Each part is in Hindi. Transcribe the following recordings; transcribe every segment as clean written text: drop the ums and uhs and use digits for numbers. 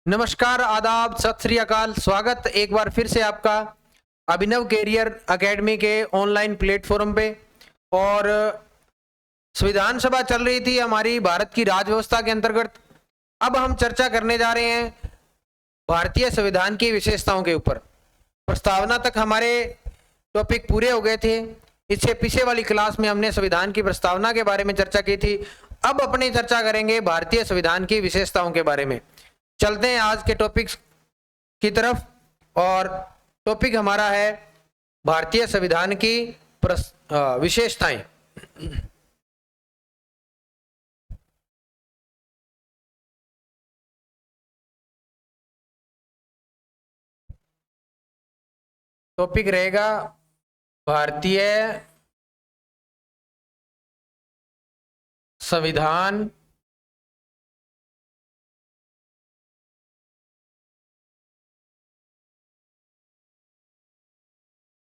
नमस्कार, आदाब, सत श्री अकाल। स्वागत एक बार फिर से आपका अभिनव कैरियर एकेडमी के ऑनलाइन प्लेटफॉर्म पे। और संविधान सभा चल रही थी हमारी भारत की राज व्यवस्था के अंतर्गत। अब हम चर्चा करने जा रहे हैं भारतीय संविधान की विशेषताओं के ऊपर। प्रस्तावना तक हमारे टॉपिक पूरे हो गए थे। इससे पीछे वाली क्लास में हमने संविधान की प्रस्तावना के बारे में चर्चा की थी। अब अपनी चर्चा करेंगे भारतीय संविधान की विशेषताओं के बारे में। चलते हैं आज के टॉपिक्स की तरफ। और टॉपिक हमारा है भारतीय संविधान की विशेषताएं। टॉपिक रहेगा भारतीय संविधान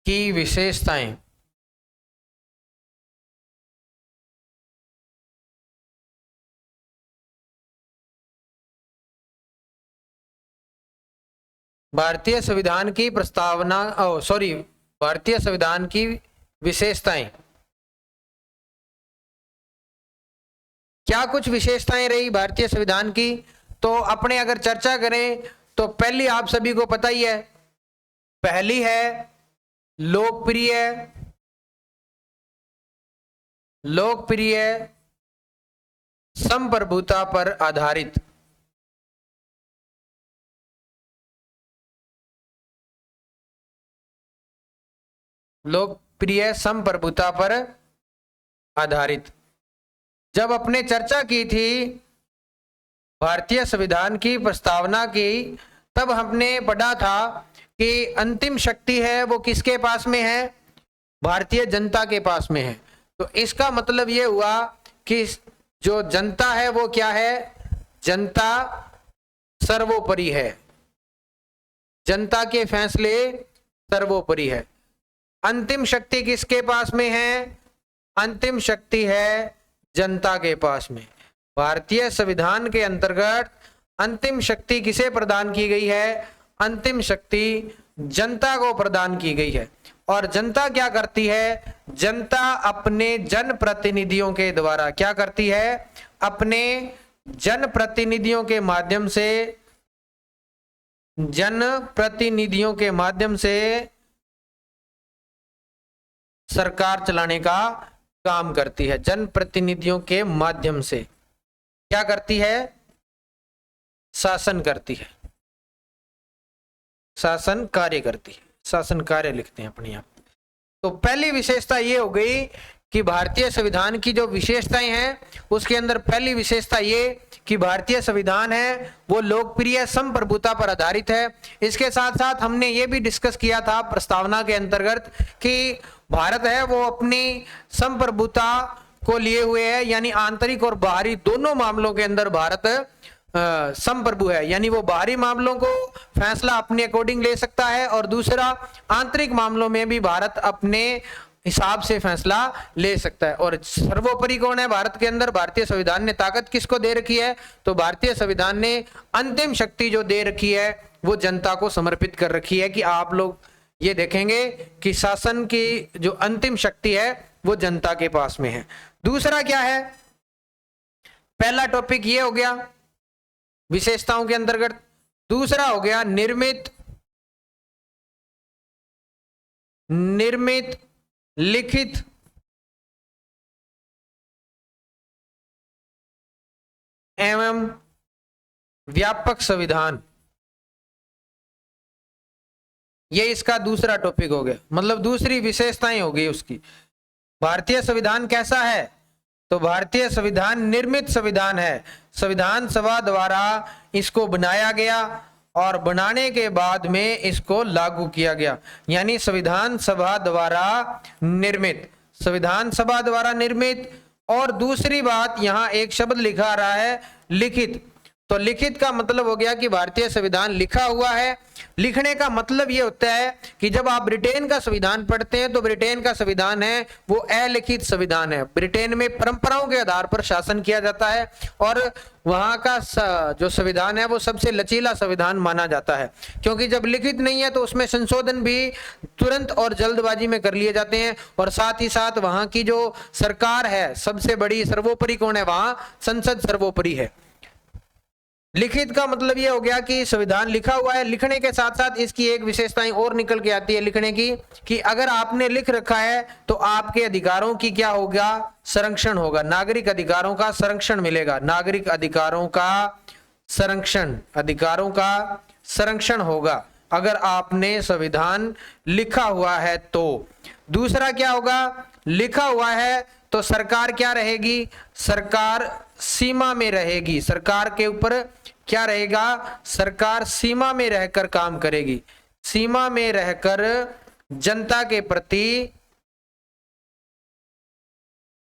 की विशेषताएं। भारतीय संविधान की प्रस्तावना भारतीय संविधान की विशेषताएं। क्या कुछ विशेषताएं रही भारतीय संविधान की? तो अपने अगर चर्चा करें तो पहली आप सभी को पता ही है। पहली है लोकप्रिय संप्रभुता पर आधारित। लोकप्रिय संप्रभुता पर आधारित। जब अपने चर्चा की थी भारतीय संविधान की प्रस्तावना की, तब हमने पढ़ा था कि अंतिम शक्ति है वो किसके पास में है? भारतीय जनता के पास में है। तो इसका मतलब ये हुआ कि जो जनता है वो क्या है? जनता सर्वोपरि है। जनता के फैसले सर्वोपरि है। अंतिम शक्ति किसके पास में है? अंतिम शक्ति है जनता के पास में। भारतीय संविधान के अंतर्गत अंतिम शक्ति किसे प्रदान की गई है? अंतिम शक्ति जनता को प्रदान की गई है। और जनता क्या करती है? जनता अपने जनप्रतिनिधियों के द्वारा क्या करती है? अपने जनप्रतिनिधियों के माध्यम से सरकार चलाने का काम करती है। जनप्रतिनिधियों के माध्यम से क्या करती है? शासन करती है, शासन कार्य करती है। शासन कार्य लिखते हैं अपने आप। तो पहली विशेषता ये हो गई कि भारतीय संविधान की जो विशेषताएं हैं उसके अंदर पहली विशेषता ये कि भारतीय संविधान है वो लोकप्रिय संप्रभुता पर आधारित है। इसके साथ साथ हमने ये भी डिस्कस किया था प्रस्तावना के अंतर्गत कि भारत है वो अपनी संप्रभुता को लिए हुए है, यानी आंतरिक और बाहरी दोनों मामलों के अंदर भारत संप्रभु है। यानी वो बाहरी मामलों को फैसला अपने अकॉर्डिंग ले सकता है और दूसरा आंतरिक मामलों में भी भारत अपने हिसाब से फैसला ले सकता है। और सर्वोपरि कौन है भारत के अंदर? भारतीय संविधान ने ताकत किसको दे रखी है? तो भारतीय संविधान ने अंतिम शक्ति जो दे रखी है वो जनता को समर्पित कर रखी है कि आप लोग ये देखेंगे कि शासन की जो अंतिम शक्ति है वो जनता के पास में है। दूसरा क्या है? पहला टॉपिक ये हो गया विशेषताओं के अंतर्गत। दूसरा हो गया निर्मित, लिखित एवं व्यापक संविधान। ये इसका दूसरा टॉपिक हो गया, मतलब दूसरी विशेषताएं हो गई उसकी। भारतीय संविधान कैसा है? तो भारतीय संविधान निर्मित संविधान है। संविधान सभा द्वारा इसको बनाया गया और बनाने के बाद में इसको लागू किया गया। यानी संविधान सभा द्वारा निर्मित, संविधान सभा द्वारा निर्मित। और दूसरी बात, यहां एक शब्द लिखा आ रहा है लिखित। तो लिखित का मतलब हो गया कि भारतीय संविधान लिखा हुआ है। लिखने का मतलब ये होता है कि जब आप ब्रिटेन का संविधान पढ़ते हैं तो ब्रिटेन का संविधान है वो अलिखित संविधान है। ब्रिटेन में परंपराओं के आधार पर शासन किया जाता है और वहां का जो संविधान है वो सबसे लचीला संविधान माना जाता है, क्योंकि जब लिखित नहीं है तो उसमें संशोधन भी तुरंत और जल्दबाजी में कर लिए जाते हैं। और साथ ही साथ वहां की जो सरकार है सबसे बड़ी सर्वोपरि कौन है, वहां संसद सर्वोपरि है। लिखित का मतलब यह हो गया कि संविधान लिखा हुआ है। लिखने के साथ साथ इसकी एक विशेषताएं और निकल के आती है लिखने की, कि अगर आपने लिख रखा है तो आपके अधिकारों की क्या होगा, संरक्षण होगा, नागरिक अधिकारों का संरक्षण मिलेगा, नागरिक अधिकारों का संरक्षण, अधिकारों का संरक्षण होगा अगर आपने संविधान लिखा हुआ है तो। दूसरा क्या होगा, लिखा हुआ है तो सरकार क्या रहेगी, सरकार सीमा में रहेगी, सरकार के ऊपर क्या रहेगा, सरकार सीमा में रहकर काम करेगी, सीमा में रहकर जनता के प्रति,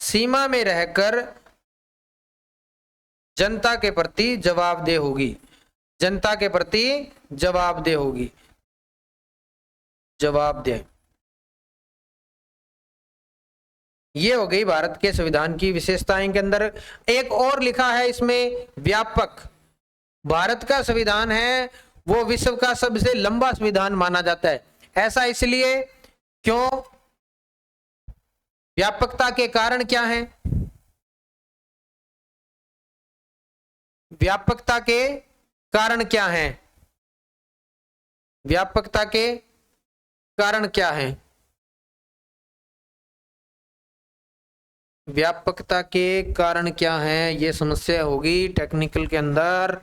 सीमा में रहकर जनता के प्रति जवाबदेह होगी, जनता के प्रति जवाबदेह होगी, जवाबदेह। ये हो गई भारत के संविधान की विशेषताएं के अंदर। एक और लिखा है इसमें व्यापक। भारत का संविधान है वो विश्व का सबसे लंबा संविधान माना जाता है। ऐसा इसलिए क्यों, व्यापकता के कारण क्या है, व्यापकता के कारण क्या है, व्यापकता के कारण क्या है, व्यापकता के कारण क्या है, ये समस्या होगी टेक्निकल के अंदर।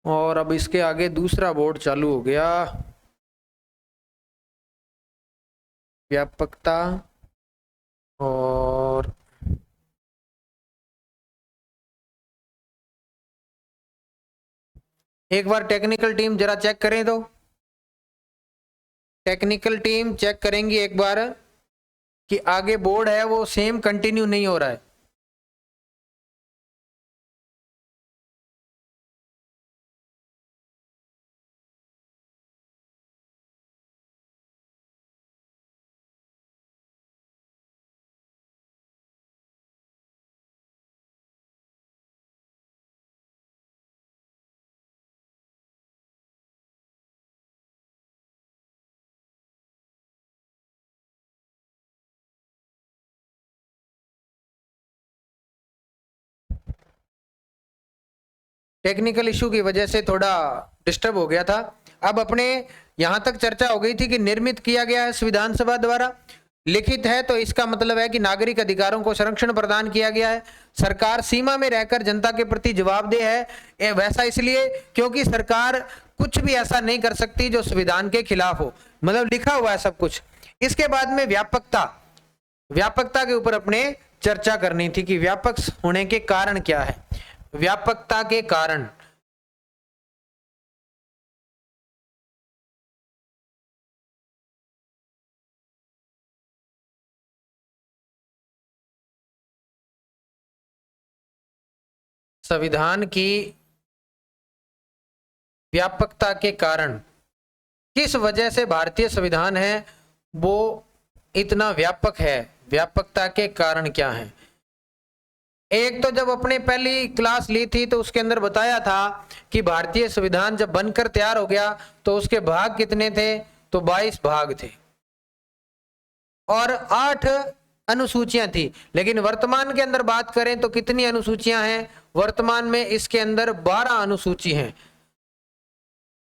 और अब इसके आगे दूसरा बोर्ड चालू हो गया, व्यापकता। और एक बार टेक्निकल टीम जरा चेक करें, तो टेक्निकल टीम चेक करेंगी एक बार कि आगे बोर्ड है वो सेम कंटिन्यू नहीं हो रहा है। टेक्निकल इशू की वजह से थोड़ा डिस्टर्ब हो गया था। अब अपने यहां तक चर्चा हो गई थी कि निर्मित किया गया है विधानसभा द्वारा, लिखित है तो इसका मतलब है कि नागरिक अधिकारों को संरक्षण प्रदान किया गया है, सरकार सीमा में रहकर जनता के प्रति जवाबदेह है। वैसा इसलिए क्योंकि सरकार कुछ भी ऐसा नहीं कर सकती जो संविधान के खिलाफ हो, मतलब लिखा हुआ है सब कुछ। इसके बाद में व्यापकता, व्यापकता के ऊपर अपने चर्चा करनी थी कि व्यापक होने के कारण क्या है। व्यापकता के कारण, संविधान की व्यापकता के कारण, किस वजह से भारतीय संविधान है वो इतना व्यापक है, व्यापकता के कारण क्या है। एक तो जब अपने पहली क्लास ली थी तो उसके अंदर बताया था कि भारतीय संविधान जब बनकर तैयार हो गया तो उसके भाग कितने थे, तो 22 भाग थे और 8 अनुसूचियां थी। लेकिन वर्तमान के अंदर बात करें तो कितनी अनुसूचियां हैं, वर्तमान में इसके अंदर 12 अनुसूची हैं,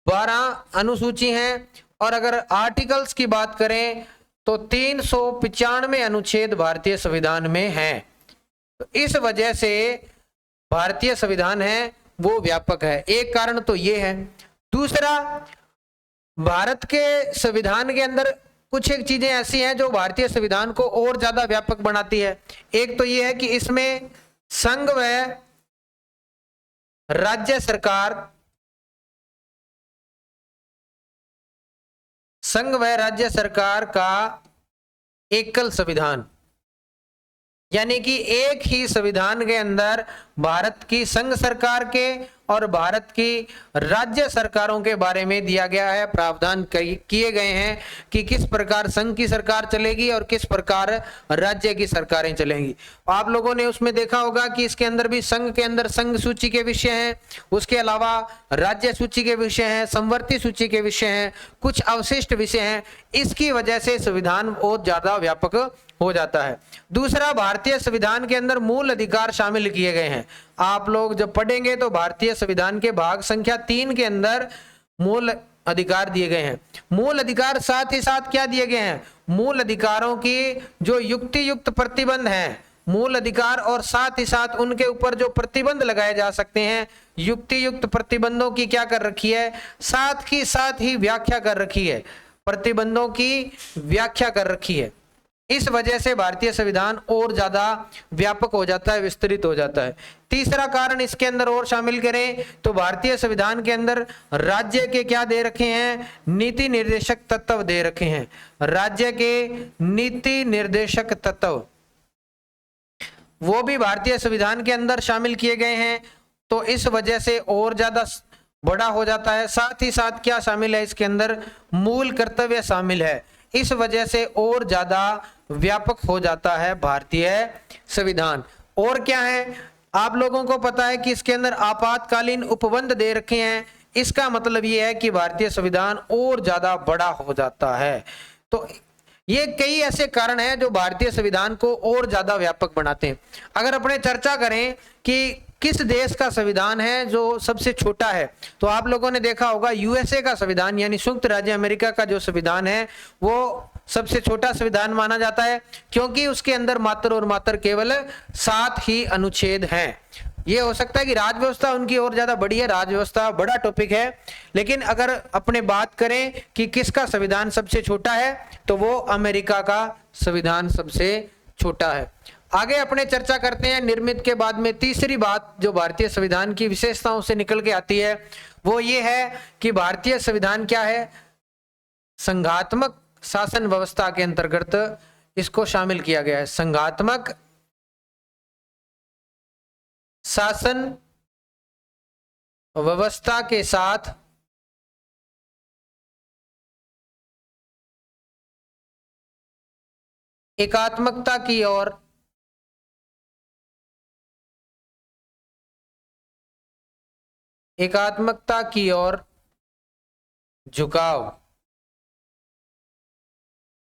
12 अनुसूची हैं। और अगर आर्टिकल्स की बात करें तो 395 अनुच्छेद भारतीय संविधान में हैं। तो इस वजह से भारतीय संविधान है वो व्यापक है, एक कारण तो ये है। दूसरा, भारत के संविधान के अंदर कुछ एक चीजें ऐसी हैं जो भारतीय संविधान को और ज्यादा व्यापक बनाती है। एक तो ये है कि इसमें संघ व राज्य सरकार, संघ व राज्य सरकार का एकल संविधान, यानी कि एक ही संविधान के अंदर भारत की संघ सरकार के और भारत की राज्य सरकारों के बारे में दिया गया है, प्रावधान किए गए हैं कि किस प्रकार संघ की सरकार चलेगी और किस प्रकार राज्य की सरकारें चलेंगी। आप लोगों ने उसमें देखा होगा कि इसके अंदर भी संघ के अंदर संघ सूची के विषय हैं, उसके अलावा राज्य सूची के विषय हैं, समवर्ती सूची के विषय हैं, कुछ अवशिष्ट विषय हैं। इसकी वजह से संविधान बहुत ज्यादा व्यापक हो जाता है। दूसरा, भारतीय संविधान के अंदर मूल अधिकार शामिल किए गए हैं। आप लोग जब पढ़ेंगे तो भारतीय संविधान के भाग संख्या 3 के अंदर मूल अधिकार दिए गए हैं। मूल अधिकार साथ ही साथ क्या दिए गए हैं, मूल अधिकारों की जो युक्ति युक्त प्रतिबंध हैं, मूल अधिकार और साथ ही साथ उनके ऊपर जो प्रतिबंध लगाए जा सकते हैं, युक्ति युक्त प्रतिबंधों की क्या कर रखी है, साथ ही व्याख्या कर रखी है, प्रतिबंधों की व्याख्या कर रखी है। इस वजह से भारतीय संविधान और ज्यादा व्यापक हो जाता है, विस्तृत हो जाता है। तीसरा कारण इसके अंदर और शामिल करें तो भारतीय संविधान के अंदर राज्य के क्या दे रखे हैं, नीति निर्देशक तत्व दे रखे हैं। राज्य के नीति निर्देशक तत्व वो भी भारतीय संविधान के अंदर शामिल किए गए हैं, तो इस वजह से और ज्यादा बड़ा हो जाता है। साथ ही साथ क्या शामिल है इसके अंदर, मूल कर्तव्य शामिल है। इस वजह से और ज्यादा व्यापक हो जाता है भारतीय संविधान। और क्या है, आप लोगों को पता है कि इसके अंदर आपातकालीन उपबंध दे रखे हैं। इसका मतलब यह है कि भारतीय संविधान और ज्यादा बड़ा हो जाता है। तो ये कई ऐसे कारण हैं जो भारतीय संविधान को और ज्यादा व्यापक बनाते हैं। अगर अपने चर्चा करें कि किस देश का संविधान है जो सबसे छोटा है, तो आप लोगों ने देखा होगा यूएसए का संविधान यानी संयुक्त राज्य अमेरिका का जो संविधान है वो सबसे छोटा संविधान माना जाता है, क्योंकि उसके अंदर मात्र और मात्र केवल 7 ही अनुच्छेद हैं। ये हो सकता है कि राज व्यवस्था उनकी और ज्यादा बड़ी है, राज व्यवस्था बड़ा टॉपिक है, लेकिन अगर अपने बात करें कि किसका संविधान सबसे छोटा है तो वो अमेरिका का संविधान सबसे छोटा है। आगे अपने चर्चा करते हैं निर्मित के बाद में तीसरी बात जो भारतीय संविधान की विशेषताओं से निकल के आती है वो ये है कि भारतीय संविधान क्या है, संघात्मक शासन व्यवस्था के अंतर्गत इसको शामिल किया गया है। संघात्मक शासन व्यवस्था के साथ एकात्मकता की ओर झुकाव,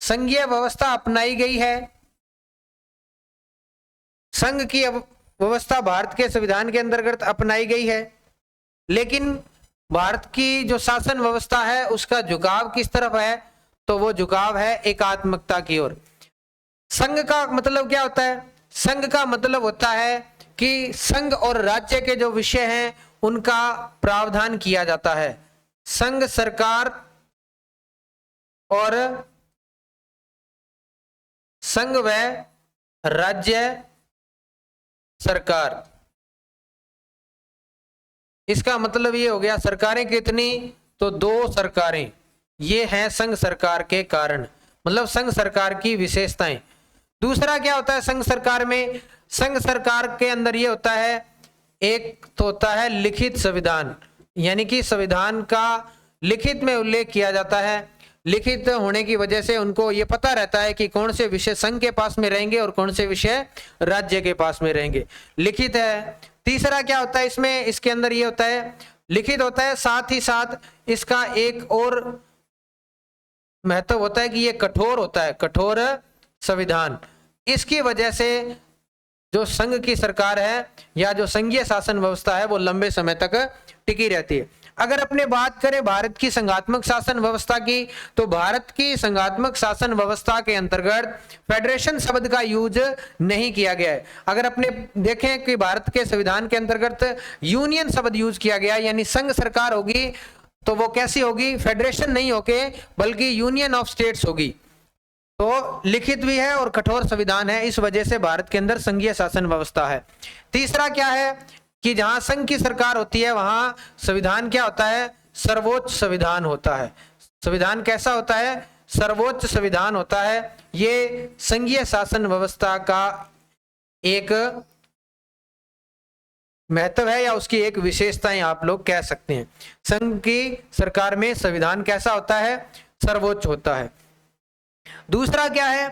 संघीय व्यवस्था अपनाई गई है। संघ की व्यवस्था भारत के संविधान के अंतर्गत अपनाई गई है, लेकिन भारत की जो शासन व्यवस्था है उसका झुकाव किस तरफ है, तो वो झुकाव है एकात्मकता की ओर। संघ का मतलब क्या होता है, संघ का मतलब होता है कि संघ और राज्य के जो विषय हैं उनका प्रावधान किया जाता है। संघ सरकार और संघ व राज्य सरकार, इसका मतलब ये हो गया सरकारें कितनी, तो 2 सरकारें। ये हैं संघ सरकार के कारण, मतलब संघ सरकार की विशेषताएं। दूसरा क्या होता है संघ सरकार में, संघ सरकार के अंदर ये होता है, एक तो होता है लिखित संविधान, यानी कि संविधान का लिखित में उल्लेख किया जाता है। लिखित होने की वजह से उनको ये पता रहता है कि कौन से विषय संघ के पास में रहेंगे और कौन से विषय राज्य के पास में रहेंगे, लिखित है। तीसरा क्या होता है इसमें, इसके अंदर ये होता है लिखित होता है, साथ ही साथ इसका एक और महत्व होता है कि ये कठोर होता है, कठोर संविधान। इसकी वजह से जो संघ की सरकार है या जो संघीय शासन व्यवस्था है वो लंबे समय तक टिकी रहती है। अगर अपने बात करें भारत की संघात्मक शासन व्यवस्था की, तो भारत की संघात्मक शासन व्यवस्था के अंतर्गत फेडरेशन शब्द का यूज नहीं किया गया है। अगर अपने देखें कि भारत के संविधान के अंतर्गत यूनियन शब्द यूज किया गया, यानी संघ सरकार होगी तो वो कैसी होगी, फेडरेशन नहीं होके बल्कि यूनियन ऑफ स्टेट्स होगी। तो लिखित भी है और कठोर संविधान है, इस वजह से भारत के अंदर संघीय शासन व्यवस्था है। तीसरा क्या है कि जहां संघ की सरकार होती है वहां संविधान क्या होता है, सर्वोच्च संविधान होता है। संविधान कैसा होता है, सर्वोच्च संविधान होता है। ये संघीय शासन व्यवस्था का एक महत्व है या उसकी एक विशेषताएं आप लोग कह सकते हैं। संघ की सरकार में संविधान कैसा होता है? सर्वोच्च होता है। दूसरा क्या है?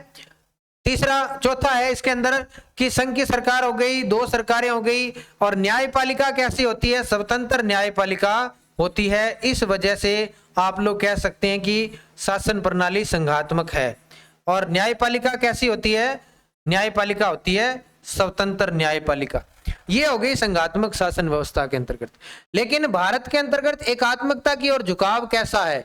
चौथा है इसके अंदर कि संघ की सरकार हो गई, 2 सरकारें हो गई, और न्यायपालिका कैसी होती है? स्वतंत्र न्यायपालिका होती है। इस वजह से आप लोग कह सकते हैं कि शासन प्रणाली संघात्मक है। और न्यायपालिका कैसी होती है? न्यायपालिका होती है स्वतंत्र न्यायपालिका। ये हो गई संघात्मक शासन व्यवस्था के अंतर्गत। लेकिन भारत के अंतर्गत एकात्मकता की ओर झुकाव कैसा है?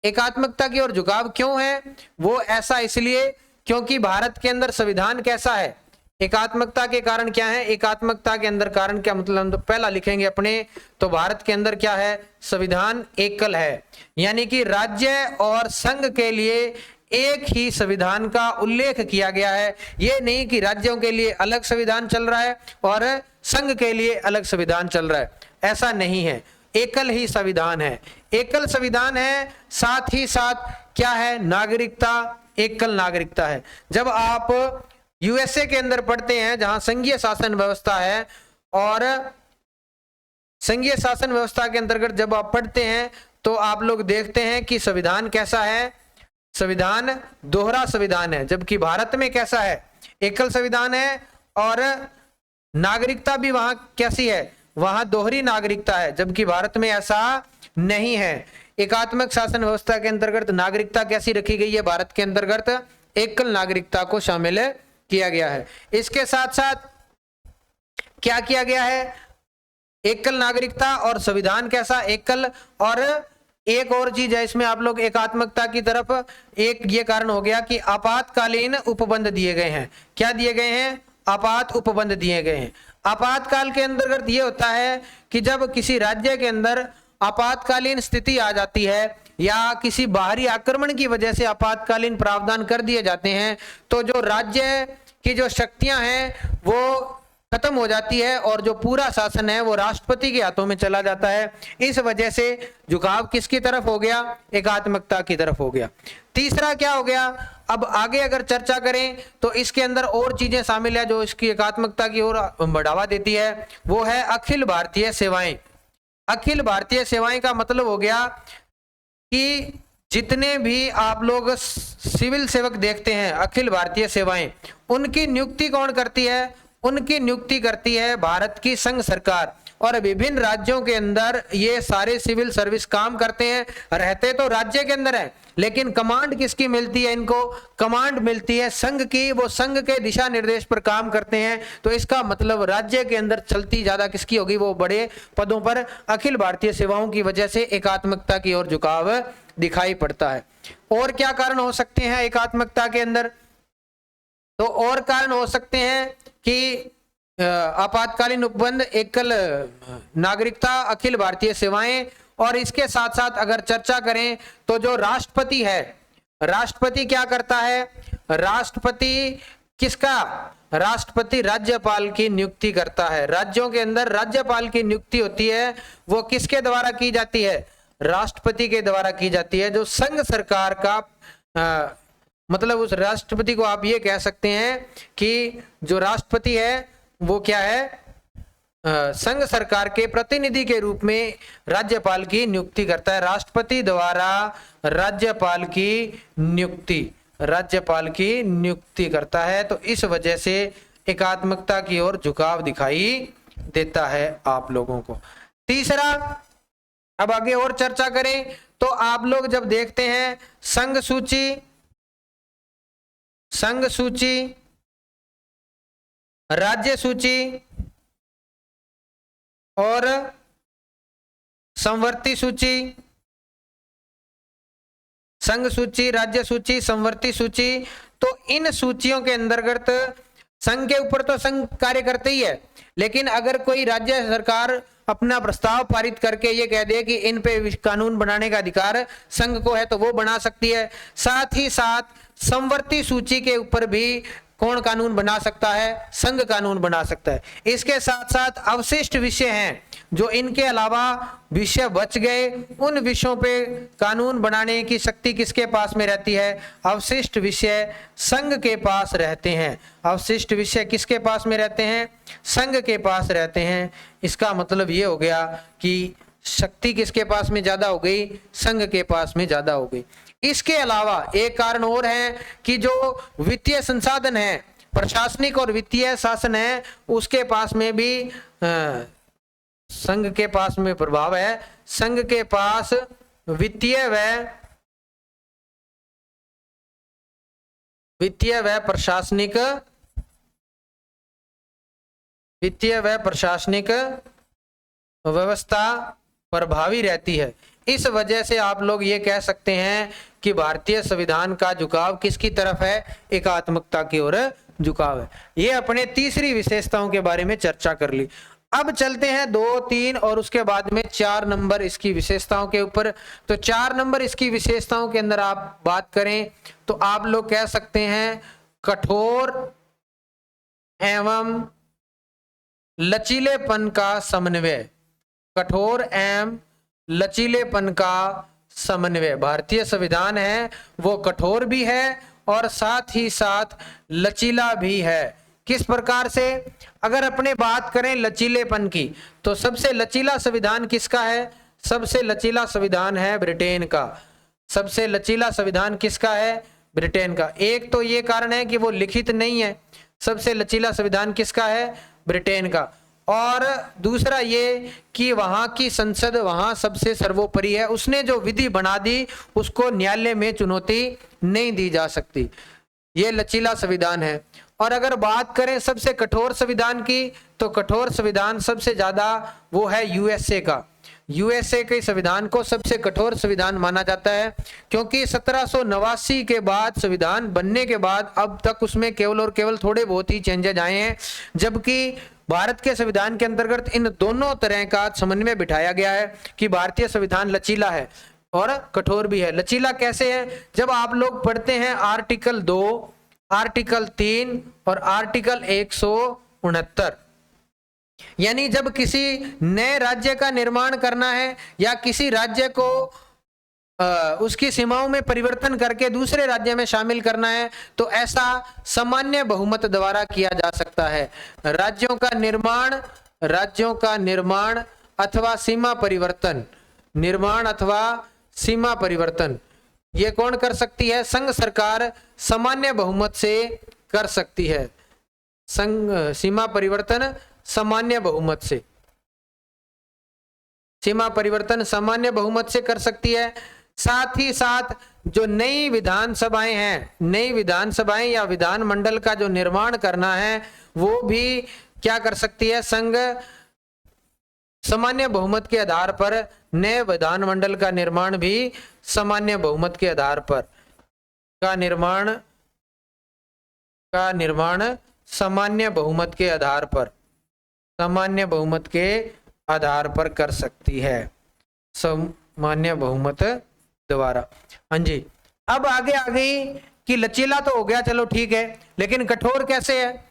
एकात्मकता की ओर झुकाव क्यों है? वो ऐसा इसलिए क्योंकि भारत के अंदर संविधान कैसा है? एकात्मकता के कारण क्या है? एकात्मकता के अंदर कारण क्या, मतलब हम तो पहला लिखेंगे अपने, तो भारत के अंदर क्या है? संविधान एकल है, यानी कि राज्य और संघ के लिए एक ही संविधान का उल्लेख किया गया है। ये नहीं कि राज्यों के लिए अलग संविधान चल रहा है और संघ के लिए अलग संविधान चल रहा है, ऐसा नहीं है। एकल ही संविधान है, एकल संविधान है। साथ ही साथ क्या है? नागरिकता, एकल नागरिकता है। जब आप यूएसए के अंदर पढ़ते हैं जहां संघीय शासन व्यवस्था है, और संघीय शासन व्यवस्था के अंतर्गत जब आप पढ़ते हैं तो आप लोग देखते हैं कि संविधान कैसा है? संविधान दोहरा संविधान है। जबकि भारत में कैसा है? एकल संविधान है, और नागरिकता भी वहां कैसी है? वहां दोहरी नागरिकता है। जबकि भारत में ऐसा नहीं है। एकात्मक शासन व्यवस्था के अंतर्गत नागरिकता कैसी रखी गई है? भारत के अंतर्गत एकल नागरिकता को शामिल किया गया है। इसके साथ साथ क्या किया गया है? एकल नागरिकता और संविधान कैसा? एकल। और एक और चीज है इसमें, आप लोग एकात्मकता की तरफ, एक ये कारण हो गया कि आपातकालीन उपबंध दिए गए हैं। क्या दिए गए हैं? आपात उपबंध दिए गए हैं। आपातकाल के अंतर्गत ये होता है कि जब किसी राज्य के अंदर आपातकालीन स्थिति आ जाती है या किसी बाहरी आक्रमण की वजह से आपातकालीन प्रावधान कर दिए जाते हैं, तो जो राज्य की जो शक्तियां हैं वो खत्म हो जाती है और जो पूरा शासन है वो राष्ट्रपति के हाथों में चला जाता है। इस वजह से झुकाव किसकी तरफ हो गया? एकात्मकता की तरफ हो गया। तीसरा क्या हो गया? अब आगे अगर चर्चा करें तो इसके अंदर और चीजें शामिल है जो इसकी एकात्मकता की ओर बढ़ावा देती है। वो है अखिल भारतीय सेवाएं। अखिल भारतीय सेवाएं का मतलब हो गया कि जितने भी आप लोग सिविल सेवक देखते हैं, अखिल भारतीय सेवाएं, उनकी नियुक्ति कौन करती है? उनकी नियुक्ति करती है भारत की संघ सरकार। और विभिन्न राज्यों के अंदर ये सारे सिविल सर्विस काम करते हैं। रहते तो राज्य के अंदर है, लेकिन कमांड किसकी मिलती है इनको? कमांड मिलती है संघ की। वो संघ के दिशा निर्देश पर काम करते हैं। तो इसका मतलब राज्य के अंदर चलती ज्यादा किसकी होगी? वो बड़े पदों पर। अखिल भारतीय सेवाओं की वजह से एकात्मकता की ओर झुकाव दिखाई पड़ता है। और क्या कारण हो सकते हैं एकात्मकता के अंदर? तो और कारण हो सकते हैं कि आपातकालीन उपबंध, एकल नागरिकता, अखिल भारतीय सेवाएं, और इसके साथ साथ अगर चर्चा करें तो जो राष्ट्रपति है, राष्ट्रपति क्या करता है? राष्ट्रपति किसका? राष्ट्रपति राज्यपाल की नियुक्ति करता है। राज्यों के अंदर राज्यपाल की नियुक्ति होती है, वो किसके द्वारा की जाती है? राष्ट्रपति के द्वारा की जाती है। जो संघ सरकार का मतलब उस राष्ट्रपति को आप ये कह सकते हैं कि जो राष्ट्रपति है वो क्या है? संघ सरकार के प्रतिनिधि के रूप में राज्यपाल की नियुक्ति करता है। राष्ट्रपति द्वारा राज्यपाल की नियुक्ति करता है। तो इस वजह से एकात्मकता की ओर झुकाव दिखाई देता है आप लोगों को। तीसरा, अब आगे और चर्चा करें तो आप लोग जब देखते हैं संघ सूची, राज्य सूची और संवर्ती सूची, संघ सूची, राज्य सूची, संवर्ती सूची, तो इन सूचियों के अंतर्गत संघ के ऊपर तो संघ कार्य करते ही है, लेकिन अगर कोई राज्य सरकार अपना प्रस्ताव पारित करके ये कह दे कि इन पे कानून बनाने का अधिकार संघ को है तो वो बना सकती है। साथ ही साथ संवर्ती सूची के ऊपर भी कौन कानून बना सकता है? संघ कानून बना सकता है। इसके साथ साथ अवशिष्ट विषय हैं जो इनके अलावा विषय बच गए, उन विषयों पे कानून बनाने की शक्ति किसके पास में रहती है? अवशिष्ट विषय संघ के पास रहते हैं। अवशिष्ट विषय किसके पास में रहते हैं? संघ के पास रहते हैं। इसका मतलब ये हो गया कि शक्ति किसके पास में ज्यादा हो गई? संघ के पास में ज्यादा हो गई। इसके अलावा एक कारण और है कि जो वित्तीय संसाधन है, प्रशासनिक और वित्तीय शासन है, उसके पास में भी संघ के पास में प्रभाव है। संघ के पास वित्तीय व प्रशासनिक व्यवस्था प्रभावी रहती है। इस वजह से आप लोग ये कह सकते हैं कि भारतीय संविधान का झुकाव किसकी तरफ है? एकात्मकता की ओर झुकाव है। ये अपने तीसरी विशेषताओं के बारे में चर्चा कर ली। अब चलते हैं 2, 3 और उसके बाद में 4 नंबर इसकी विशेषताओं के ऊपर। तो 4 नंबर इसकी विशेषताओं के अंदर आप बात करें तो आप लोग कह सकते हैं कठोर एवं लचीलेपन का समन्वय। कठोर एवं लचीलेपन का समन्वय। भारतीय संविधान है वो कठोर भी है और साथ ही साथ लचीला भी है। किस प्रकार से? अगर अपने बात करें लचीलेपन की तो सबसे लचीला संविधान किसका है? सबसे लचीला संविधान है ब्रिटेन का। सबसे लचीला संविधान किसका है? ब्रिटेन का। एक तो ये कारण है कि वो लिखित नहीं है। सबसे लचीला संविधान किसका है? ब्रिटेन का। और दूसरा ये कि वहां की संसद वहां सबसे सर्वोपरि है। उसने जो विधि बना दी उसको न्यायालय में चुनौती नहीं दी जा सकती। ये लचीला संविधान है। और अगर बात करें सबसे कठोर संविधान की तो कठोर संविधान सबसे ज्यादा वो है यूएसए का। यूएसए के संविधान को सबसे कठोर संविधान माना जाता है क्योंकि 1789 के बाद संविधान बनने के बाद अब तक उसमें केवल और केवल थोड़े बहुत ही चेंजेज आए हैं, जबकि भारत के संविधान के अंतर्गत इन दोनों तरह का समन्वय बिठाया गया है कि भारतीय संविधान लचीला है और कठोर भी है। लचीला कैसे है? जब आप लोग पढ़ते हैं आर्टिकल 2, आर्टिकल 3 और आर्टिकल 169, यानी जब किसी नए राज्य का निर्माण करना है या किसी राज्य को उसकी सीमाओं में परिवर्तन करके दूसरे राज्य में शामिल करना है तो ऐसा सामान्य बहुमत द्वारा किया जा सकता है। राज्यों का निर्माण अथवा सीमा परिवर्तन, निर्माण अथवा सीमा परिवर्तन ये कौन कर सकती है? संघ सरकार सामान्य बहुमत से कर सकती है। सीमा परिवर्तन सामान्य बहुमत से, सीमा परिवर्तन सामान्य बहुमत से कर सकती है। साथ ही साथ जो नई विधानसभाएं हैं, नई विधानसभाएं या विधानमंडल का जो निर्माण करना है वो भी क्या कर सकती है? संघ सामान्य बहुमत के आधार पर नए विधानमंडल का निर्माण भी सामान्य बहुमत के आधार पर सामान्य बहुमत के आधार पर, सामान्य बहुमत के आधार पर कर सकती है, सामान्य बहुमत द्वारा। हाँ जी। अब आगे आ गई कि लचीला तो हो गया, चलो ठीक है, लेकिन कठोर कैसे है?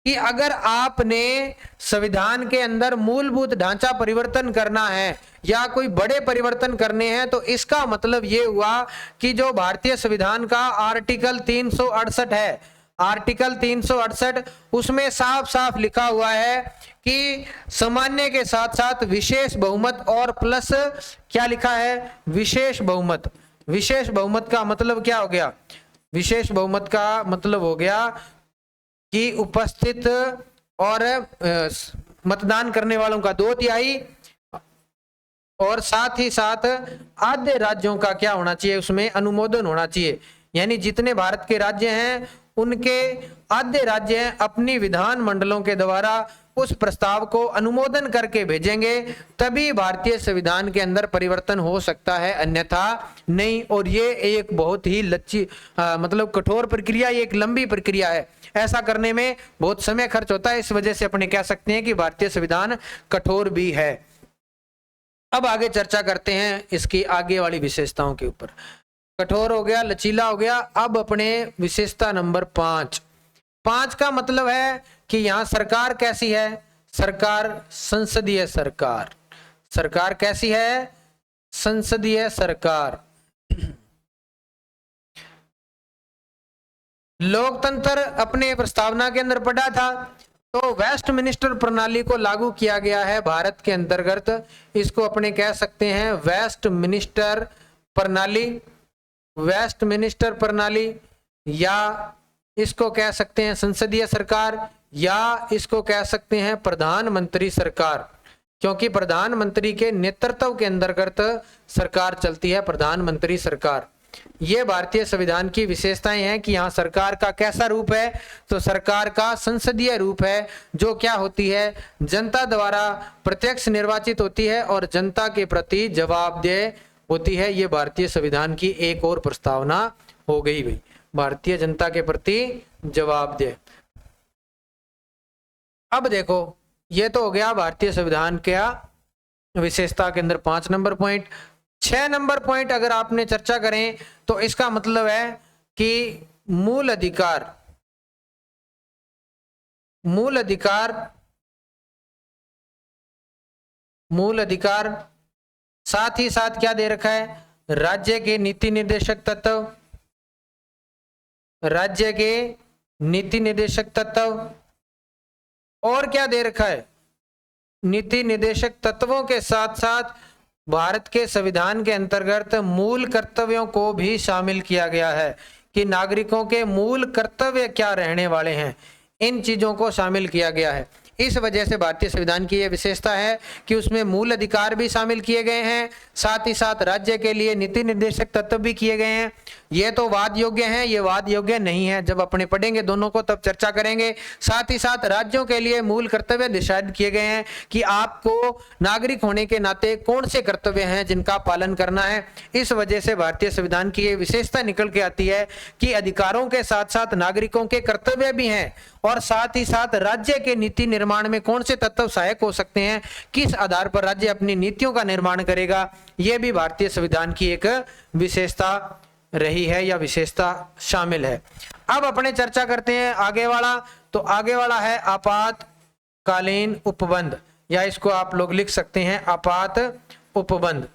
कि अगर आपने संविधान के अंदर मूलभूत ढांचा परिवर्तन करना है या कोई बड़े परिवर्तन करने हैं तो इसका मतलब ये हुआ कि जो भारतीय संविधान का आर्टिकल 368 है, आर्टिकल 368 उसमें साफ साफ लिखा हुआ है कि सामान्य के साथ साथ विशेष बहुमत और प्लस क्या लिखा है? विशेष बहुमत। विशेष बहुमत का मतलब क्या हो गया? विशेष बहुमत का मतलब हो गया कि उपस्थित और मतदान करने वालों का 2/3 और साथ ही साथ आधे राज्यों का क्या होना चाहिए? उसमें अनुमोदन होना चाहिए। यानी जितने भारत के राज्य हैं उनके आधे राज्य अपनी विधान मंडलों के द्वारा उस प्रस्ताव को अनुमोदन करके भेजेंगे, तभी भारतीय संविधान के अंदर परिवर्तन हो सकता है, अन्यथा नहीं। और ये एक बहुत ही मतलब कठोर प्रक्रिया, ये एक लंबी प्रक्रिया है। ऐसा करने में बहुत समय खर्च होता है। इस वजह से अपने कह सकते हैं कि भारतीय संविधान कठोर भी है। अब आगे चर्चा करते हैं इसकी आगे वाली विशेषताओं के ऊपर। कठोर हो गया, लचीला हो गया। अब अपने विशेषता नंबर 5 5 का मतलब है कि यहां सरकार कैसी है, सरकार संसदीय सरकार। सरकार कैसी है, संसदीय सरकार। लोकतंत्र अपने प्रस्तावना के अंदर पढ़ा था, तो वेस्टमिनिस्टर प्रणाली को लागू किया गया है भारत के अंतर्गत। इसको अपने कह सकते हैं वेस्टमिनिस्टर प्रणाली, वेस्टमिनिस्टर प्रणाली, या इसको कह सकते हैं संसदीय सरकार, या इसको कह सकते हैं प्रधानमंत्री सरकार, क्योंकि प्रधानमंत्री के नेतृत्व के अंतर्गत सरकार चलती है, प्रधानमंत्री सरकार। ये भारतीय संविधान की विशेषताएं हैं कि यहाँ सरकार का कैसा रूप है, तो सरकार का संसदीय रूप है, जो क्या होती है, जनता द्वारा प्रत्यक्ष निर्वाचित होती है और जनता के प्रति जवाबदेह होती है। ये भारतीय संविधान की एक और प्रस्तावना हो गई भाई, भारतीय जनता के प्रति जवाबदेह। अब देखो, ये तो हो गया भारतीय संविधान का विशेषता के अंदर 5 नंबर पॉइंट। 6 नंबर पॉइंट अगर आपने चर्चा करें तो इसका मतलब है कि मूल अधिकार, मूल अधिकार, मूल अधिकार, साथ ही साथ क्या दे रखा है, राज्य के नीति निर्देशक तत्व, राज्य के नीति निर्देशक तत्व, और क्या दे रखा है, नीति निर्देशक तत्वों के साथ साथ भारत के संविधान के अंतर्गत मूल कर्तव्यों को भी शामिल किया गया है कि नागरिकों के मूल कर्तव्य क्या रहने वाले हैं, इन चीजों को शामिल किया गया है। इस वजह से भारतीय संविधान की यह विशेषता है कि उसमें मूल अधिकार भी शामिल किए गए हैं, साथ ही साथ राज्य के लिए नीति निर्देशक तत्व भी किए गए हैं। ये तो वाद योग्य हैं, ये वाद योग्य नहीं है, जब अपने पढ़ेंगे दोनों को तब चर्चा करेंगे। साथ ही साथ राज्यों के लिए मूल कर्तव्य डिसाइड किए गए हैं कि आपको नागरिक होने के नाते कौन से कर्तव्य हैं जिनका पालन करना है। इस वजह से भारतीय संविधान की ये विशेषता निकल के आती है कि अधिकारों के साथ साथ नागरिकों के कर्तव्य भी हैं, और साथ ही साथ राज्य के नीति निर्माण में कौन से तत्व सहायक हो सकते हैं, किस आधार पर राज्य अपनी नीतियों का निर्माण करेगा, यह भी भारतीय संविधान की एक विशेषता रही है या विशेषता शामिल है। अब अपने चर्चा करते हैं आगे वाला, तो आगे वाला है आपातकालीन उपबंध, या इसको आप लोग लिख सकते हैं आपात उपबंध।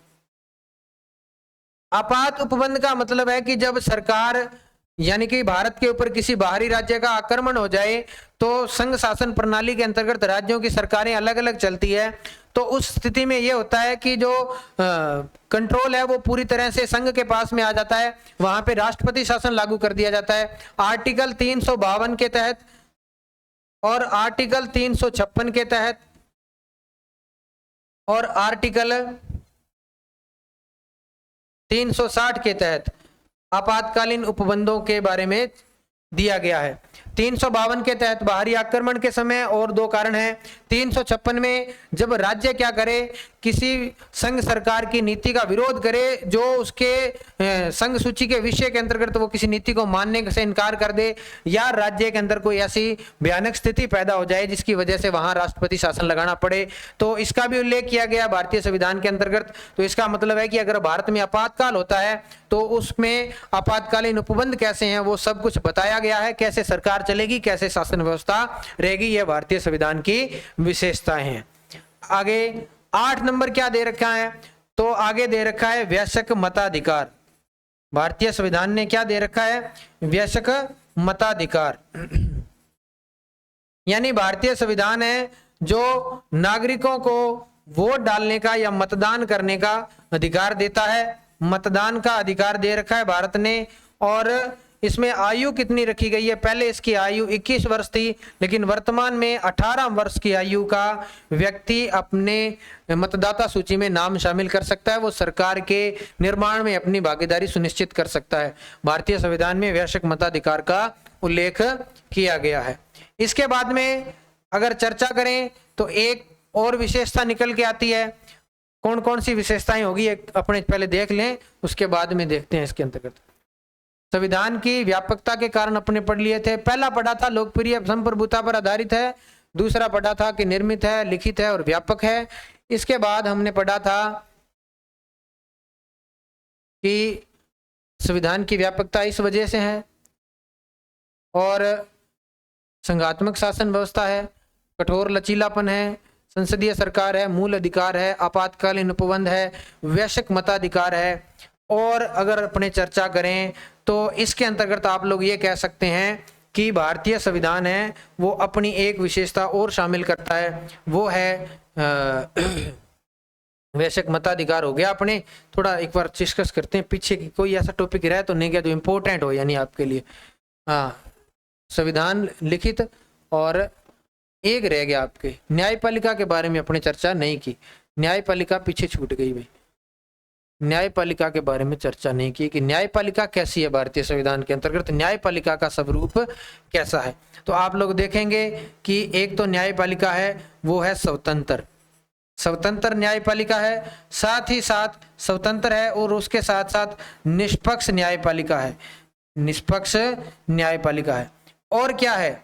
आपात उपबंध का मतलब है कि जब सरकार यानी कि भारत के ऊपर किसी बाहरी राज्य का आक्रमण हो जाए, तो संघ शासन प्रणाली के अंतर्गत राज्यों की सरकारें अलग अलग चलती है, तो उस स्थिति में यह होता है कि जो कंट्रोल है वो पूरी तरह से संघ के पास में आ जाता है, वहां पे राष्ट्रपति शासन लागू कर दिया जाता है। आर्टिकल 352 के तहत और आर्टिकल 356 के तहत और आर्टिकल 360 के तहत आपातकालीन उपबंधों के बारे में दिया गया है। 352 के तहत बाहरी आक्रमण के समय, और 2 कारण हैं। 356 में जब राज्य क्या करे, किसी संघ सरकार की नीति का विरोध करे, जो उसके संघ सूची के विषय के अंतर्गत वो किसी नीति को मानने से इनकार कर दे, या राज्य के अंदर कोई ऐसी भयानक स्थिति पैदा हो जाए जिसकी वजह से वहां राष्ट्रपति शासन लगाना पड़े, तो इसका भी उल्लेख किया गया भारतीय संविधान के अंतर्गत। तो इसका मतलब है कि अगर भारत में आपातकाल होता है तो उसमें आपातकालीन उपबंध कैसे हैं वो सब कुछ बताया गया है, कैसे सरकार चलेगी, कैसे शासन व्यवस्था रहेगी, यह भारतीय संविधान की विशेषताएं हैं। आगे 8 नंबर क्या दे रखा है, तो आगे दे रखा है वयस्क मताधिकार। भारतीय संविधान ने क्या दे रखा है, वयस्क मताधिकार, यानी भारतीय संविधान है जो नागरिकों को वोट डालने का या मतदान करने का अधिकार देता है। मतदान का अधिकार दे रखा है भारत ने, और इसमें आयु कितनी रखी गई है, पहले इसकी आयु 21 वर्ष थी, लेकिन वर्तमान में 18 वर्ष की आयु का व्यक्ति अपने मतदाता सूची में नाम शामिल कर सकता है, वो सरकार के निर्माण में अपनी भागीदारी सुनिश्चित कर सकता है। भारतीय संविधान में वयस्क मताधिकार का उल्लेख किया गया है। इसके बाद में अगर चर्चा करें तो एक और विशेषता निकल के आती है। कौन कौन सी विशेषताएं होगी एक अपने पहले देख लें, उसके बाद में देखते हैं इसके अंतर्गत। संविधान की व्यापकता के कारण अपने पढ़ लिए थे। पहला पढ़ा था लोकप्रिय संप्रभुता पर आधारित है, दूसरा पढ़ा था कि निर्मित है, लिखित है और व्यापक है। इसके बाद हमने पढ़ा था कि संविधान की व्यापकता इस वजह से है, और संघात्मक शासन व्यवस्था है, कठोर लचीलापन है, संसदीय सरकार है, मूल अधिकार है, आपातकालीन उपबंध है, वैश्विक मताधिकार है। और अगर अपने चर्चा करें तो इसके अंतर्गत आप लोग ये कह सकते हैं कि भारतीय संविधान है वो अपनी एक विशेषता और शामिल करता है, वो है वैश्विक मताधिकार हो गया। अपने थोड़ा एक बार डिस्कस करते हैं पीछे की कोई ऐसा टॉपिक रहा तो नहीं गया जो इम्पोर्टेंट हो यानी आपके लिए। संविधान लिखित और एक रह गया आपके न्यायपालिका के बारे में अपने चर्चा नहीं की, न्यायपालिका पीछे छूट गई भाई, न्यायपालिका के बारे में चर्चा नहीं की कि न्यायपालिका कैसी है भारतीय संविधान के अंतर्गत, न्यायपालिका का स्वरूप कैसा है। तो आप लोग देखेंगे कि एक तो न्यायपालिका है वो है स्वतंत्र, स्वतंत्र न्यायपालिका है, साथ ही साथ स्वतंत्र है और उसके साथ साथ निष्पक्ष न्यायपालिका है, निष्पक्ष न्यायपालिका है। और क्या है,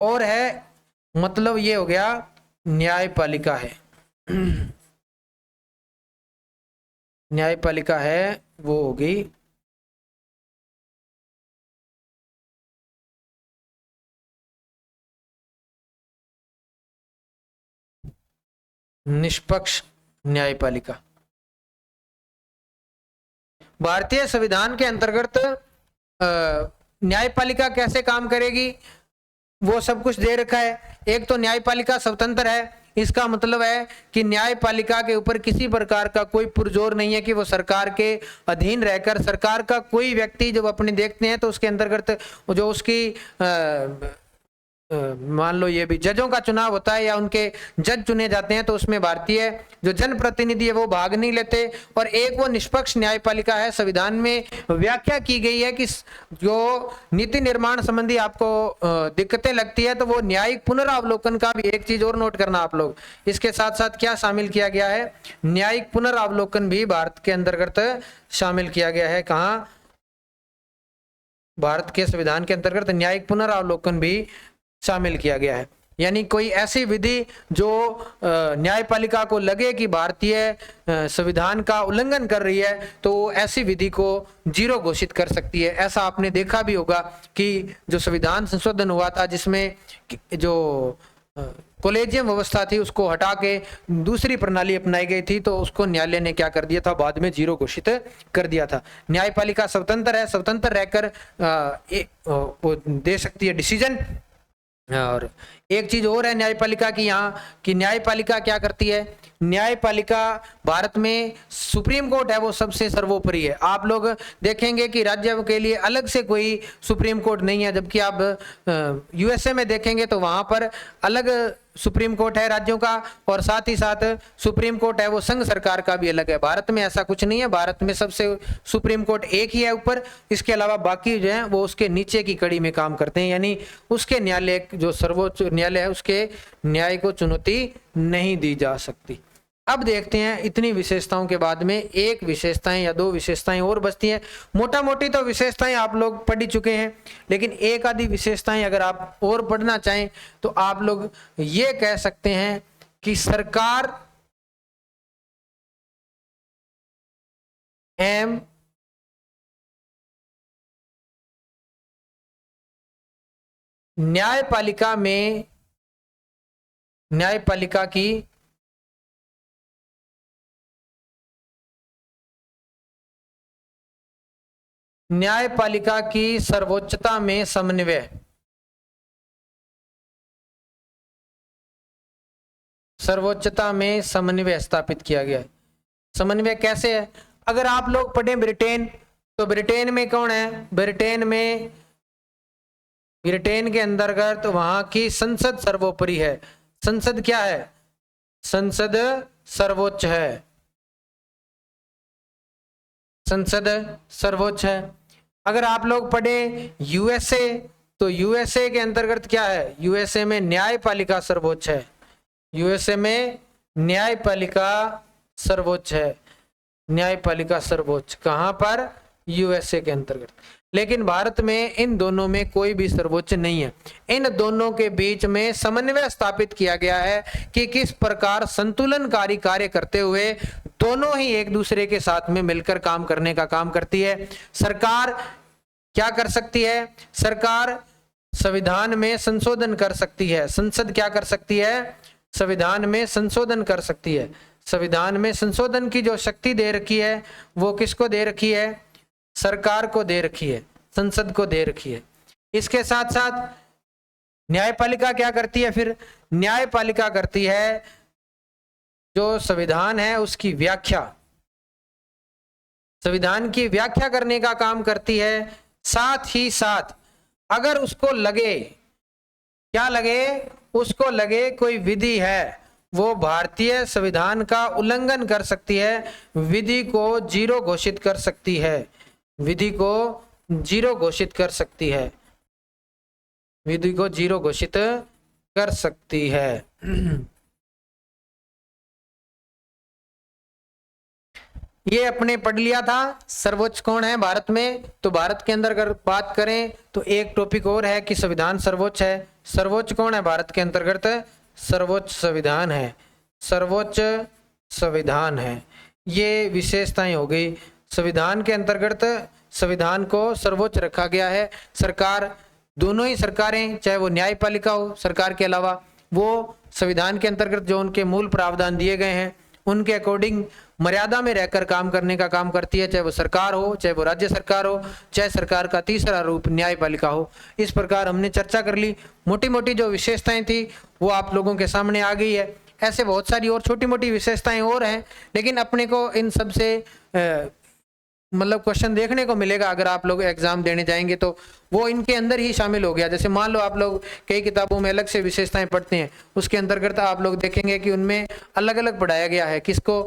और है मतलब ये हो गया न्यायपालिका है न्यायपालिका है वो होगी निष्पक्ष न्यायपालिका। भारतीय संविधान के अंतर्गत न्यायपालिका कैसे काम करेगी वो सब कुछ दे रखा है। एक तो न्यायपालिका स्वतंत्र है, इसका मतलब है कि न्यायपालिका के ऊपर किसी प्रकार का कोई पुरजोर नहीं है कि वो सरकार के अधीन रहकर, सरकार का कोई व्यक्ति जब अपने देखते हैं तो उसके अंतर्गत जो उसकी मान लो ये भी जजों का चुनाव होता है या उनके जज चुने जाते हैं तो उसमें भारतीय जो जनप्रतिनिधि है वो भाग नहीं लेते। और एक वो निष्पक्ष न्यायपालिका है, संविधान में व्याख्या की गई है कि जो नीति निर्माण संबंधी आपको दिक्कतें लगती है तो वो न्यायिक पुनरावलोकन का भी एक चीज और नोट करना आप लोग, इसके साथ साथ क्या शामिल किया गया है, न्यायिक पुनरावलोकन भी भारत के अंतर्गत शामिल किया गया है। कहाँ, भारत के संविधान के अंतर्गत न्यायिक पुनरावलोकन भी शामिल किया गया है। यानी कोई ऐसी विधि जो न्यायपालिका को लगे कि भारतीय संविधान का उल्लंघन कर रही है तो ऐसी विधि को जीरो घोषित कर सकती है। ऐसा आपने देखा भी होगा कि जो संविधान संशोधन हुआ था जिसमें जो कॉलेजियम व्यवस्था थी उसको हटा के दूसरी प्रणाली अपनाई गई थी तो उसको न्यायालय ने क्या कर दिया था, बाद में जीरो घोषित कर दिया था। न्यायपालिका स्वतंत्र है, स्वतंत्र रहकर वो दे सकती है डिसीजन। और एक चीज और है न्यायपालिका की यहाँ कि न्यायपालिका क्या करती है, न्यायपालिका भारत में सुप्रीम कोर्ट है वो सबसे सर्वोपरि है। आप लोग देखेंगे कि राज्यों के लिए अलग से कोई सुप्रीम कोर्ट नहीं है, जबकि आप यूएसए में देखेंगे तो वहां पर अलग सुप्रीम कोर्ट है राज्यों का और साथ ही साथ सुप्रीम कोर्ट है वो संघ सरकार का भी अलग है। भारत में ऐसा कुछ नहीं है, भारत में सबसे सुप्रीम कोर्ट एक ही है ऊपर, इसके अलावा बाकी जो है वो उसके नीचे की कड़ी में काम करते हैं, यानी उसके न्यायालय जो सर्वोच्च न्यायालय है उसके न्याय को चुनौती नहीं दी जा सकती। अब देखते हैं इतनी विशेषताओं के बाद में एक विशेषताएं या दो विशेषताएं और बचती हैं। मोटा मोटी तो विशेषताएं आप लोग पढ़ ही चुके हैं, लेकिन एक आधी विशेषताएं अगर आप और पढ़ना चाहें तो आप लोग ये कह सकते हैं कि सरकार एवं न्यायपालिका में न्यायपालिका की सर्वोच्चता में समन्वय, सर्वोच्चता में समन्वय स्थापित किया गया है। समन्वय कैसे है, अगर आप लोग पढ़ें ब्रिटेन तो ब्रिटेन में कौन है, ब्रिटेन के अंतर्गत वहां की संसद सर्वोपरि है। संसद क्या है, संसद सर्वोच्च है, संसद सर्वोच्च है। अगर आप लोग पढ़े यूएसए तो यूएसए के अंतर्गत क्या है, यूएसए में न्यायपालिका सर्वोच्च है, यूएसए में न्यायपालिका सर्वोच्च है, न्यायपालिका सर्वोच्च कहां पर, यूएसए के अंतर्गत। लेकिन भारत में इन दोनों में कोई भी सर्वोच्च नहीं है। इन दोनों के बीच में समन्वय स्थापित किया गया है कि किस प्रकार संतुलनकारी कार्य करते हुए दोनों ही एक दूसरे के साथ में मिलकर काम करने का काम करती है। सरकार क्या कर सकती है, सरकार संविधान में संशोधन कर सकती है। संसद क्या कर सकती है? संविधान में संशोधन कर सकती है। संविधान में संशोधन की जो शक्ति दे रखी है वो किसको दे रखी है? सरकार को दे रखी है, संसद को दे रखी है। इसके साथ साथ न्यायपालिका क्या करती है? फिर न्यायपालिका करती है जो संविधान है उसकी व्याख्या, संविधान की व्याख्या करने का काम करती है। साथ ही साथ अगर उसको लगे, क्या लगे? उसको लगे कोई विधि है वो भारतीय संविधान का उल्लंघन कर सकती है, विधि को जीरो घोषित कर सकती है, विधि को जीरो घोषित कर सकती है, विधि को जीरो घोषित कर सकती है। ये अपने पढ़ लिया था। सर्वोच्च कौन है भारत में? तो भारत के अंदर अगर बात करें तो एक टॉपिक और है कि संविधान सर्वोच्च है। सर्वोच्च कौन है भारत के अंतर्गत? सर्वोच्च संविधान है, सर्वोच्च संविधान है। ये विशेषताएं हो गई। संविधान के अंतर्गत संविधान को सर्वोच्च रखा गया है। सरकार, दोनों ही सरकारें, चाहे वो न्यायपालिका हो सरकार के अलावा, वो संविधान के अंतर्गत जो उनके मूल प्रावधान दिए गए हैं उनके अकॉर्डिंग मर्यादा में रहकर काम करने का काम करती है, चाहे वो सरकार हो, चाहे वो राज्य सरकार हो, चाहे सरकार का तीसरा रूप न्यायपालिका हो। इस प्रकार हमने चर्चा कर ली। मोटी मोटी जो विशेषताएं थी वो आप लोगों के सामने आ गई है। ऐसे बहुत सारी और छोटी मोटी विशेषताएं और हैं, लेकिन अपने को इन सब से मतलब क्वेश्चन देखने को मिलेगा अगर आप लोग एग्जाम देने जाएंगे तो वो इनके अंदर ही शामिल हो गया। जैसे मान लो आप लोग कई किताबों में अलग से विशेषताएं पढ़ते हैं, उसके अंतर्गत आप लोग देखेंगे कि उनमें अलग अलग पढ़ाया गया है। किसको?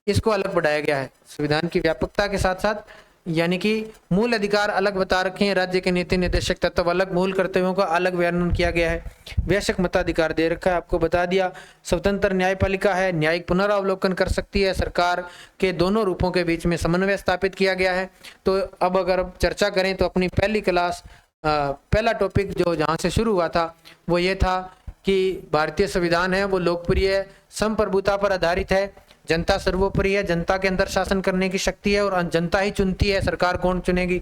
इसको अलग पढ़ाया गया है। संविधान की व्यापकता के साथ साथ यानी कि मूल अधिकार अलग बता रखे हैं, राज्य के नीति निर्देशक तत्व अलग, मूल कर्तव्यों का अलग वर्णन किया गया है, वयस्क मताधिकार दे रखा है, आपको बता दिया। स्वतंत्र न्यायपालिका है, न्यायिक पुनरावलोकन कर सकती है, सरकार के दोनों रूपों के बीच में समन्वय स्थापित किया गया है। तो अब अगर चर्चा करें तो अपनी पहली क्लास पहला टॉपिक जो जहाँ से शुरू हुआ था वो ये था कि भारतीय संविधान है वो लोकप्रिय संप्रभुता पर आधारित है, जनता सर्वोपरि है, जनता के अंदर शासन करने की शक्ति है और जनता ही चुनती है, सरकार कौन चुनेगी।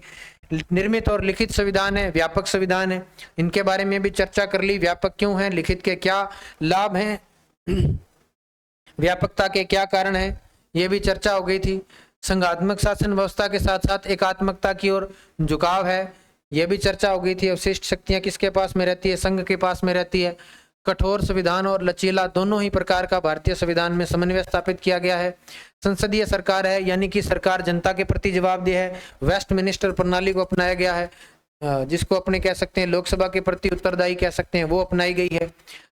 निर्मित और लिखित संविधान है, व्यापक संविधान है, इनके बारे में भी चर्चा कर ली। व्यापक क्यों है, लिखित के क्या लाभ हैं, व्यापकता के क्या कारण है, ये भी चर्चा हो गई थी। संघात्मक शासन व्यवस्था के साथ साथ एकात्मकता की ओर झुकाव है, यह भी चर्चा हो गई थी। अवशिष्ट शक्तियां किसके पास में रहती है? संघ के पास में रहती है। कठोर संविधान और लचीला दोनों ही प्रकार का भारतीय संविधान में समन्वय स्थापित किया गया है। संसदीय सरकार है, यानी कि सरकार जनता के प्रति जवाबदेह है। वेस्टमिनिस्टर प्रणाली को अपनाया गया है, जिसको अपने कह सकते हैं लोकसभा के प्रति उत्तरदायी कह सकते हैं, वो अपनाई गई है।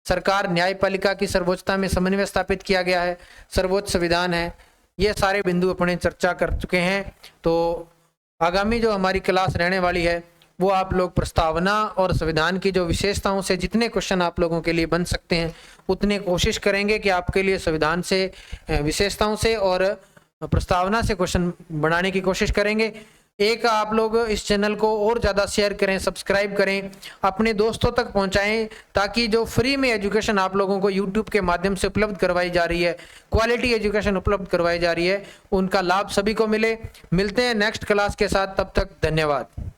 सरकार न्यायपालिका की सर्वोच्चता में समन्वय स्थापित किया गया है, सर्वोच्च संविधान है। ये सारे बिंदु अपने चर्चा कर चुके हैं। तो आगामी जो हमारी क्लास रहने वाली है वो आप लोग प्रस्तावना और संविधान की जो विशेषताओं से जितने क्वेश्चन आप लोगों के लिए बन सकते हैं उतने कोशिश करेंगे कि आपके लिए संविधान से, विशेषताओं से और प्रस्तावना से क्वेश्चन बनाने की कोशिश करेंगे। एक आप लोग इस चैनल को और ज़्यादा शेयर करें, सब्सक्राइब करें, अपने दोस्तों तक पहुंचाएं, ताकि जो फ्री में एजुकेशन आप लोगों को यूट्यूब के माध्यम से उपलब्ध करवाई जा रही है, क्वालिटी एजुकेशन उपलब्ध करवाई जा रही है, उनका लाभ सभी को मिले। मिलते हैं नेक्स्ट क्लास के साथ, तब तक धन्यवाद।